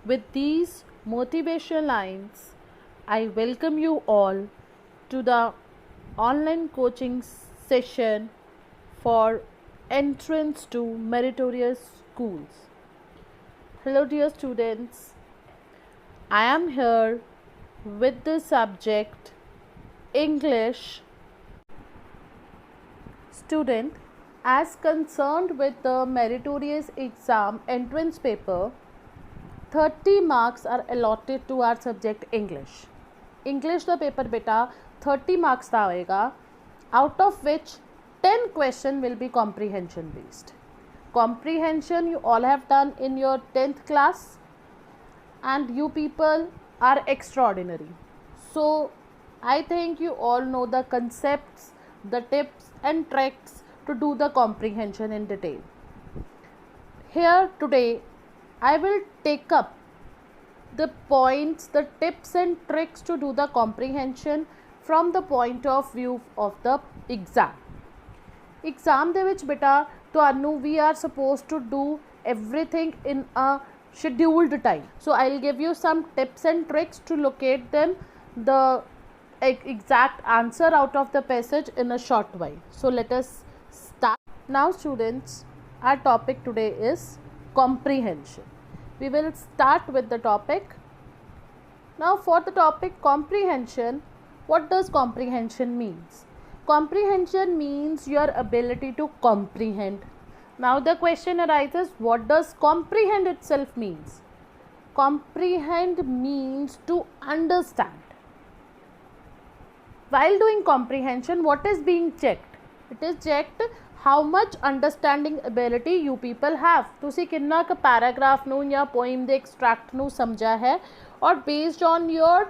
With these motivational lines, I welcome you all to the online coaching session for entrance to meritorious schools. Hello, dear students. I am here with the subject English. Student, as concerned with the meritorious exam entrance paper, 30 marks are allotted to our subject English. English the paper beta 30 marks का होएगा, out of which 10 question will be comprehension based. Comprehension you all have done in your 10th class and you people are extraordinary. So I think you all know the concepts, the tips and tricks to do the comprehension in detail. Here today I will take up the points, the tips and tricks to do the comprehension from the point of view of the exam. Exam ਦੇ ਵਿੱਚ ਬੇਟਾ ਤੁਹਾਨੂੰ we are supposed to do everything in a scheduled time. So I'll give you some tips and tricks to locate them the exact answer out of the passage in a short while. So let us start. Now students, our topic today is comprehension. We will start with the topic. Now for the topic comprehension, what does comprehension means? Comprehension means your ability to comprehend. Now the question arises, what does comprehend itself means? Comprehend means to understand. While doing comprehension, what is being checked? It is checked how much understanding ability you people have. ਤੁਸੀਂ ਕਿੰਨਾ ਕੁ paragraph ਨੂੰ ਜਾਂ poem ਦੇ extract ਨੂੰ ਸਮਝਿਆ ਹੈ ਔਰ based on your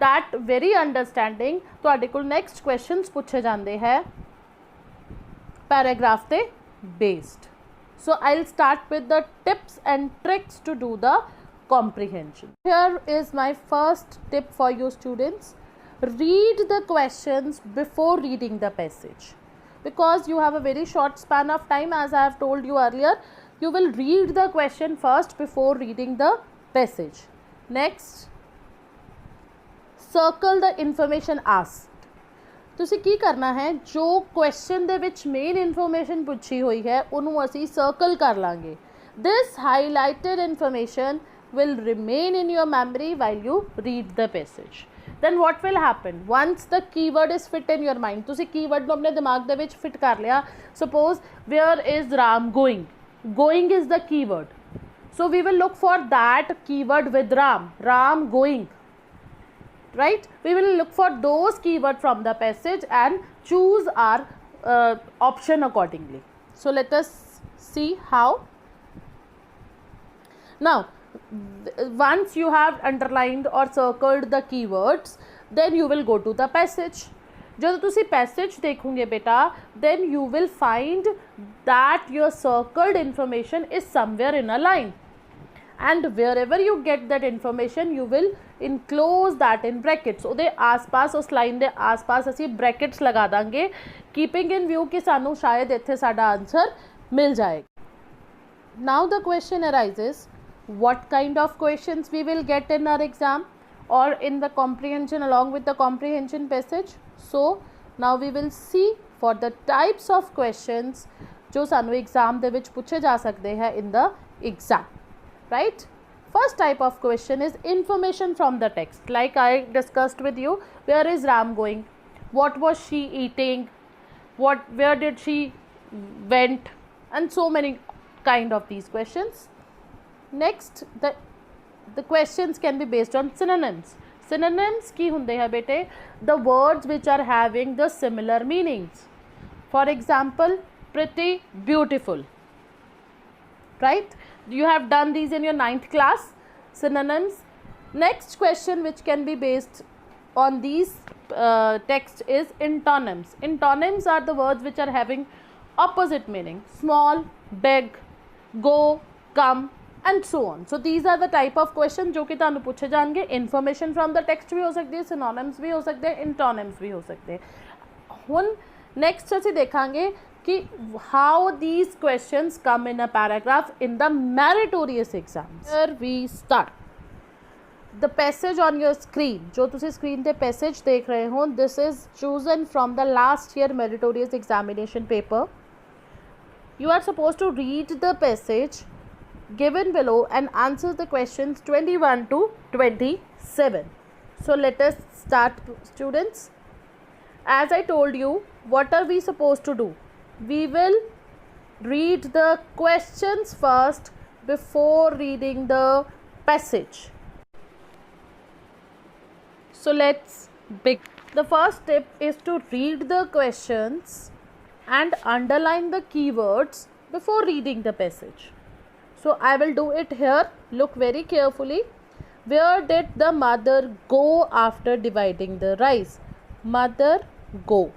that very understanding ਤੁਹਾਡੇ ਕੋਲ next questions ਪੁੱਛੇ ਜਾਂਦੇ ਹੈ ਪੈਰਾਗ੍ਰਾਫ ਤੇ based. So I'll start with the tips and tricks to do the comprehension. Here is my first tip for you students. Read the questions before reading the passage. Because you have a very short span of time, as I have told you earlier, you will read the question first before reading the passage. Next, circle the information asked. ਤੁਸੀਂ ਕੀ ਕਰਨਾ ਹੈ, ਜੋ question ਦੇ ਵਿੱਚ main information ਪੁੱਛੀ ਹੋਈ ਹੈ ਉਹਨੂੰ ਅਸੀਂ circle ਕਰ ਲਾਂਗੇ. This highlighted information will remain in your memory while you read the passage. Then what will happen? Once the keyword is fit in your mind, ਤੁਸੀਂ keyword ਨੂੰ ਆਪਣੇ ਦਿਮਾਗ ਦੇ ਵਿੱਚ fit ਕਰ ਲਿਆ. Suppose where is Ram going? Going is the keyword. So we will look for that keyword with Ram. Ram going. Right? We will look for those keyword from the passage and choose our option accordingly. So let us see how. Now once you have underlined or circled the keywords, then you will go to the passage. ਜਦੋਂ ਤੁਸੀਂ passage ਦੇਖੋਗੇ ਬੇਟਾ, then you will find that your circled information is somewhere in a line, and wherever you get that information you will enclose that in brackets. ਉਹਦੇ ਆਸ-ਪਾਸ ਉਸ line ਦੇ ਆਸ-ਪਾਸ ਅਸੀਂ brackets ਲਗਾ ਦਾਂਗੇ, keeping in view ਕਿ ਸਾਨੂੰ ਸ਼ਾਇਦ ਇੱਥੇ ਸਾਡਾ ਆਨਸਰ ਮਿਲ ਜਾਏਗਾ. Now the question arises, what kind of questions we will get in our exam or in the comprehension along with the comprehension passage. So now we will see for the types of questions जो सानू exam ਦੇ ਵਿੱਚ ਪੁੱਛੇ ਜਾ ਸਕਦੇ हैं in the exam. Right? First type of question is information from the text. Like I discussed with you, where is Ram going? What was she eating? Where did she went? And so many kind of these questions. Next, the questions can be based on synonyms. Synonyms की ਹੁੰਦੇ हैं बेटे? The words which are having the similar meanings. For example, pretty, beautiful. Right? You have done these in your 9th class. Synonyms. Next question which can be based on these text is antonyms. Antonyms are the words which are having opposite meaning. Small, big, go, come, and so on. So these are the type of questions जो कि ਤੁਹਾਨੂੰ ਪੁੱਛੇ ਜਾਣਗੇ. Information from the text भी हो सकती है, synonyms भी हो सकते हैं, antonyms भी हो सकते हैं. ਹੁਣ next ਅਸੀਂ ਦੇਖਾਂਗੇ कि how these questions come in a paragraph in the meritorious exams. Here we start. The passage on your screen, जो तुसी screen पे passage देख रहे हो, this is chosen from the last year meritorious examination paper. You are supposed to read the passage given below and answer the questions 21 to 27. So let us start, students. As I told you, what are we supposed to do? We will read the questions first before reading the passage. So let's begin. The first step is to read the questions and underline the keywords before reading the passage. So I will do it here. Look very carefully. Where did the mother go after dividing the rice? Mother go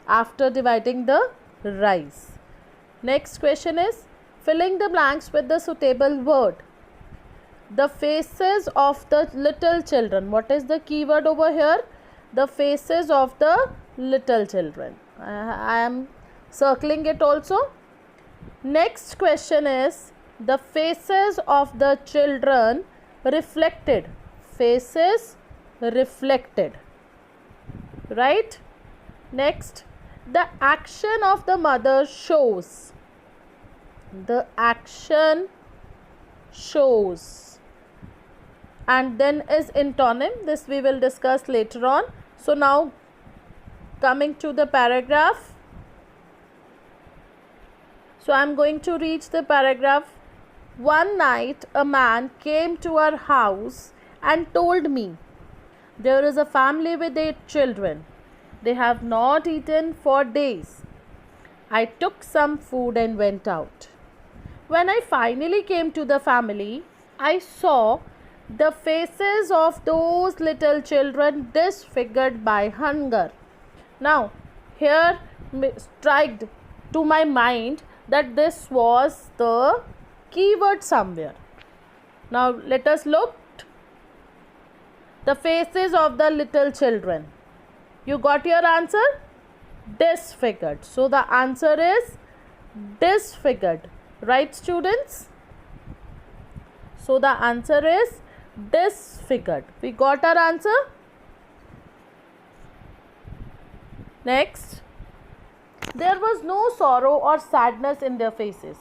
after dividing the rice. Next question is filling the blanks with the suitable word. The faces of the little children. What is the keyword over here? The faces of the little children. I am circling it also. Next question is the faces of the children reflected. Faces reflected. Right? Next, the action of the mother shows. The action shows. And then is antonym. This we will discuss later on. So now coming to the paragraph. So I am going to read the paragraph. One night a man came to our house and told me, there is a family with 8 children. They have not eaten for days. I took some food and went out. When I finally came to the family, I saw the faces of those little children disfigured by hunger. Now, here struck to my mind that this was the keyword somewhere. Now, let us look. The faces of the little children. You got your answer? Disfigured. So, the answer is disfigured. Right, students? So, the answer is disfigured. We got our answer? Next. There was no sorrow or sadness in their faces,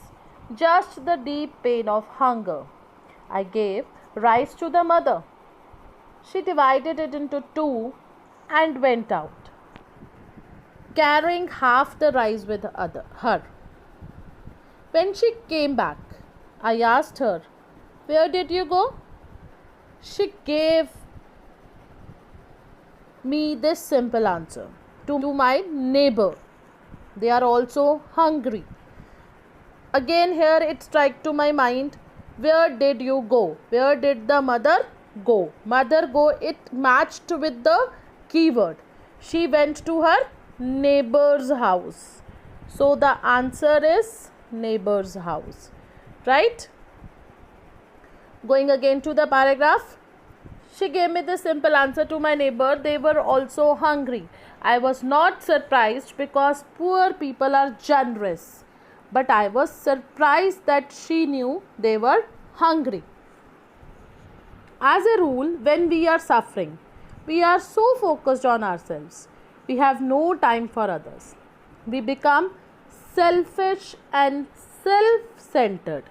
just the deep pain of hunger. I gave rice to the mother. She divided it into 2 and went out, carrying half the rice with her. When she came back, I asked her, where did you go? She gave me this simple answer. To my neighbor. They are also hungry. Again here it struck to my mind. Where did you go? Where did the mother go? Mother go, it matched with the keyword. She went to her neighbor's house. So the answer is neighbor's house. Right? Going again to the paragraph. She gave me the simple answer to my neighbor. They were also hungry. I was not surprised because poor people are generous. But I was surprised that she knew they were hungry. As a rule, when we are suffering, we are so focused on ourselves. We have no time for others. We become selfish and self-centered.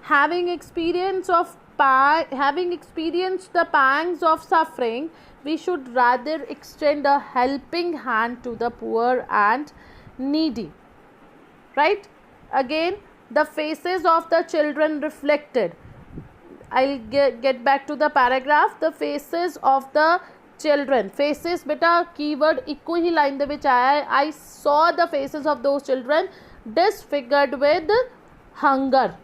Having experienced the pangs of suffering, we should rather extend a helping hand to the poor and needy. Right? Again, the faces of the children reflected. I'll get back to the paragraph. The faces of the children. Faces, beta, keyword ਇੱਕੋ ਹੀ line ਦੇ ਵਿੱਚ ਆਇਆ ਹੈ. I saw the faces of those children disfigured with hunger.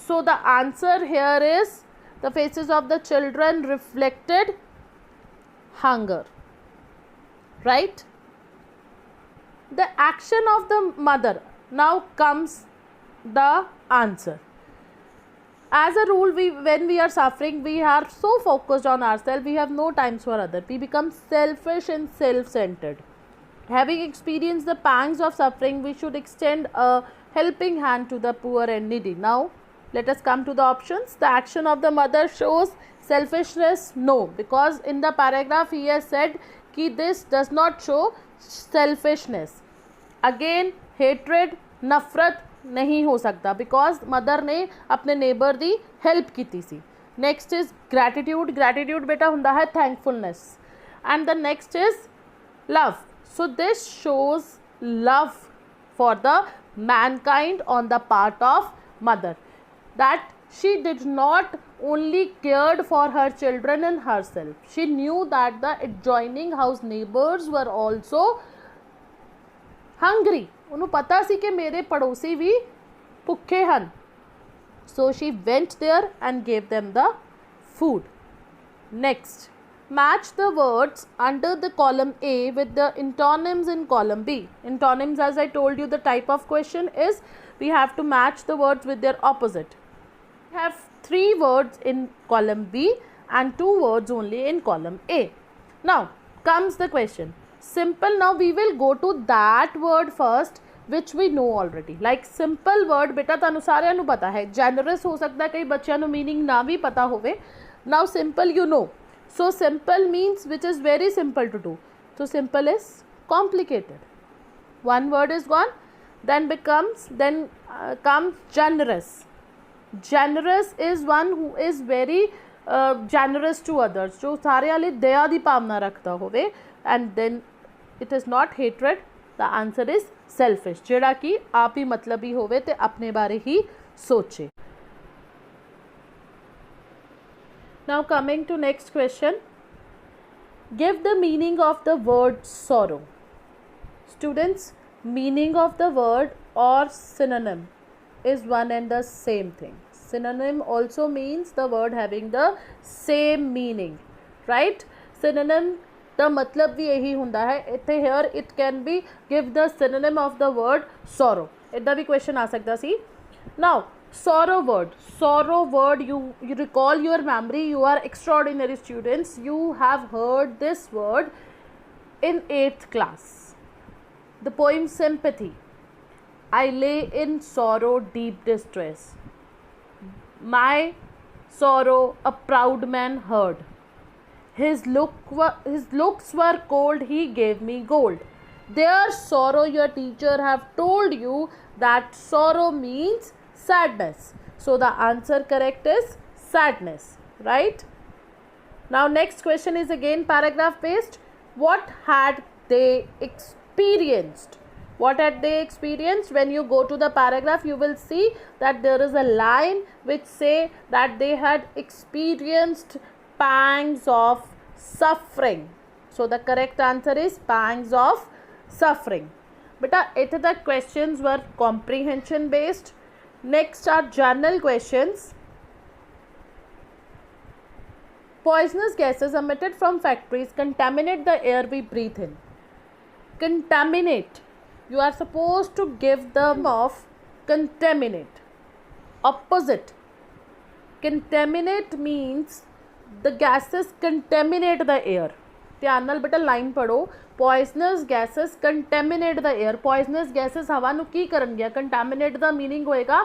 So the answer here is the faces of the children reflected hunger. Right? The action of the mother. Now comes the answer. As a rule, when we are suffering, we are so focused on ourselves, we have no time for others. We become selfish and self-centered. Having experienced the pangs of suffering, we should extend a helping hand to the poor and needy. Now, let us come to the options. The action of the mother shows selfishness. No, because in the paragraph he has said कि this does not show selfishness. Again, hatred, नफरत नहीं हो सकता because mother ने अपने neighbour दी help की सी. Next is gratitude. ग्रैटिट्यूड बेटा हुंदा है thankfulness. And the next is love. So this shows love for the mankind on the part of mother, that she did not only cared for her children and herself, she knew that the adjoining house neighbors were also hungry. ਉਹਨੂੰ ਪਤਾ ਸੀ ਕਿ ਮੇਰੇ ਪੜੋਸੀ ਵੀ ਭੁੱਖੇ ਹਨ. So she went there and gave them the food. Next, match the words under the column A with the antonyms in column B. Antonyms, as I told you, the type of question is we have to match the words with their opposite. We have 3 words in column B and 2 words only in column A. Now comes the question. Simple. Now we will go to that word first which we know already. Like simple word beta ਤੁਹਾਨੂੰ ਸਾਰਿਆਂ ਨੂੰ ਪਤਾ ਹੈ. Generous ਹੋ ਸਕਦਾ ਕਈ ਬੱਚਿਆਂ ਨੂੰ meaning ਨਾ ਵੀ ਪਤਾ ਹੋਵੇ. Now simple you know. So simple means which is very simple to do. So simple is complicated. One word is gone. Then comes generous. Generous is one who is very generous to others, जो सारे वाले दया दी भावना रखता होवे. And then it is not hatred. The answer is selfish, जेड़ा कि आप ही मतलबी होवे ते अपने बारे ही सोचे. Now coming to next question. Give the meaning of the word sorrow. Students, meaning of the word or synonym is one and the same thing. Synonym also means the word having the same meaning, right? Synonym the matlab भी यही ਹੁੰਦਾ है. इत्थे here it can be give the synonym of the word sorrow. इदा भी question आ सकता सी. Now sorrow word you recall your memory. You are extraordinary students. You have heard this word in 8th class. The poem Sympathy. I lay in sorrow deep distress. My sorrow a proud man heard. His looks were cold, he gave me gold. Their sorrow your teacher have told you that sorrow means sadness. So the answer correct is sadness, right? Now next question is again paragraph based. What had they experienced? What had they experienced? When you go to the paragraph, you will see that there is a line which say that they had experienced pangs of suffering. So the correct answer is pangs of suffering. Beta, it the questions were comprehension based. Next are journal questions. Poisonous gases emitted from factories contaminate the air we breathe in. Contaminate. You are supposed to give them of contaminate. Opposite. Contaminate means the gases contaminate the air. ध्यान नाल बेटा line पढ़ो. Poisonous gases contaminate the air. Poisonous gases हवा नू की करनगियां. Contaminate ਦਾ meaning होएगा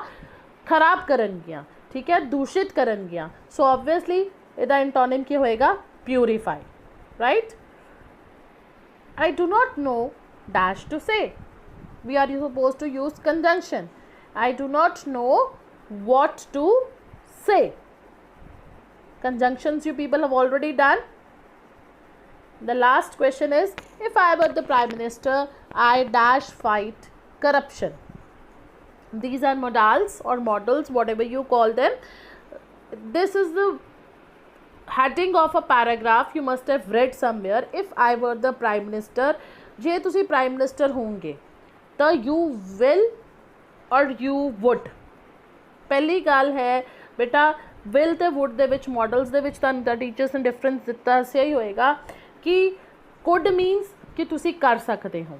खराब करनगियां. ठीक है, दूषित करनगियां. So obviously ਇਹਦਾ antonym ਕੀ ਹੋਏਗਾ? Purify. Right? I do not know dash to say. We are supposed to use conjunction. I do not know what to say. Conjunctions you people have already done. The last question is, if I were the Prime Minister, I dash fight corruption. These are modals or models, whatever you call them. This is the heading of a paragraph you must have read somewhere. If I were the Prime Minister, ਜੇ ਤੁਸੀਂ Prime Minister ਹੋਵੋਗੇ ਤਾਂ you will or you would. ਪਹਿਲੀ ਗੱਲ ਹੈ ਬੇਟਾ will ਤੇ would ਦੇ ਵਿੱਚ models ਦੇ ਵਿੱਚ ਤੁਹਾਨੂੰ ਤਾਂ ਟੀਚਰਸ ਨੇ ਡਿਫਰੈਂਸ ਦਿੱਤਾ ਸਹੀ ਹੋਏਗਾ ਕਿ could means ਕਿ ਤੁਸੀਂ ਕਰ ਸਕਦੇ ਹੋ,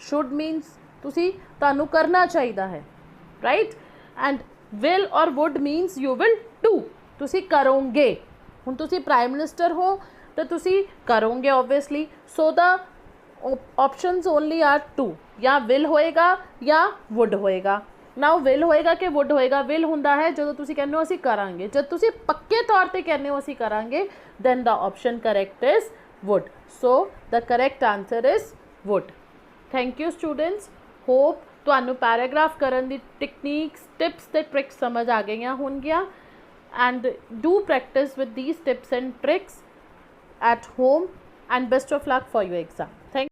should means ਤੁਸੀਂ ਤੁਹਾਨੂੰ ਕਰਨਾ ਚਾਹੀਦਾ ਹੈ, right? and will or would means you will do. ਤੁਸੀਂ ਕਰੋਗੇ. ਹੁਣ ਤੁਸੀਂ Prime Minister ਹੋ ਤਾਂ ਤੁਸੀਂ ਕਰੋਗੇ obviously. so the options only are two, या विल होएगा या वुड होएगा। ਨਾउ ਵਿਲ ਹੋਏਗਾ ਕਿ ਵੁੱਡ ਹੋਏਗਾ? ਵਿਲ ਹੁੰਦਾ ਹੈ ਜਦੋਂ ਤੁਸੀਂ ਕਹਿੰਦੇ ਹੋ ਅਸੀਂ ਕਰਾਂਗੇ, ਜਦ ਤੁਸੀਂ ਪੱਕੇ ਤੌਰ ਤੇ ਕਹਿੰਦੇ ਹੋ ਅਸੀਂ ਕਰਾਂਗੇ, then the option correct is would. So the correct answer is would. Thank you students. Hope ਤੁਹਾਨੂੰ ਪੈਰਾਗ੍ਰਾਫ ਕਰਨ ਦੀ ਟੈਕਨੀਕਸ, ਟਿਪਸ ਤੇ ਟ੍ਰਿਕਸ ਸਮਝ ਆ ਗਈਆਂ ਹੋਣਗੀਆਂ, and do practice with these tips and tricks at home, and best of luck for your exam. Thank